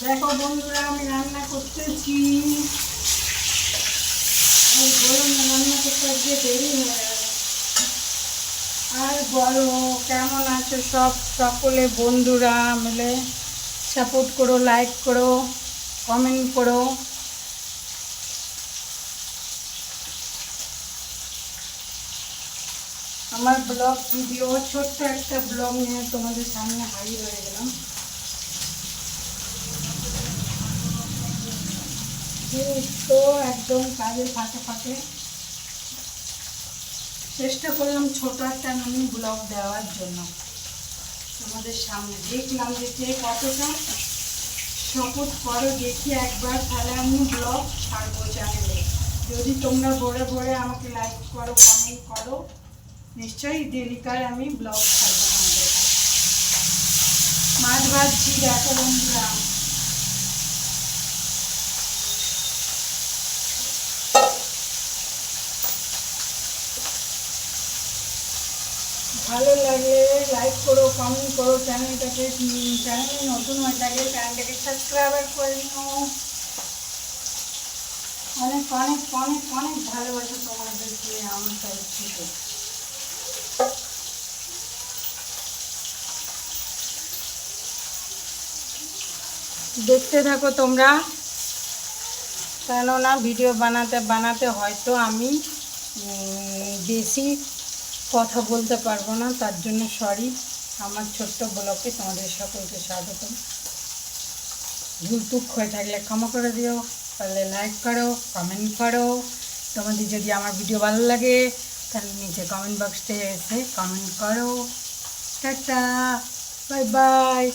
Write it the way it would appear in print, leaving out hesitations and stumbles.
দেখো বন্ধুরা, আমি রান্না করতেছি। আর গরমে রান্না করতে গিয়ে দেরি হয়ে গেল। আর বলো, কেমন আছো সকলে বন্ধুরা মিলে? সাপোর্ট করো, লাইক করো, কমেন্ট করো। আমার ব্লগ ভিডিও, ছোট্ট একটা ব্লগ নিয়ে তোমাদের সামনে হাজির হয়ে গেলাম। তো একদম কাজের ফাঁকে ফাঁকে চেষ্টা করলাম ছোট একটা আমি ব্লগ দেওয়ার জন্য তোমাদের সামনে। দেখলাম যে কে কতটা সাপোর্ট করো, দেখি একবার, তাহলে আমি ব্লগ ছাড়বো চ্যানেলে। যদি তোমরা ভরে ভরে আমাকে লাইক করো, কমেন্ট করো, নিশ্চয়ই ডেলিকার আমি ব্লগ ছাড়বো তোমাদের কাছে। মাছ ভাজছি, দেখো বন্ধুরা। ভালো লাগলে লাইক করো, কমেন্ট করো, চ্যানেলে নতুন হয়ে থাকলে চ্যানেলটাকে সাবস্ক্রাইব করে নিও। অনেক অনেক অনেক অনেক ভালোবাসা তোমাদেরকে আমার তরফ থেকে। দেখতে থাকো তোমরা, কেননা ভিডিও বানাতে বানাতে হয়তো আমি বেশি কথা বলতে পারবো না, তার জন্য সরি। আমার ছোট্ট ব্লগে তোমাদের সকলকে স্বাগতম। ভুলটুক হয়ে থাকলে ক্ষমা করে দিও। তাহলে লাইক করো, কমেন্ট করো। তোমাদের যদি আমার ভিডিও ভালো লাগে তাহলে নিচে কমেন্ট বক্সে এসে কমেন্ট করো। Tata, bye bye.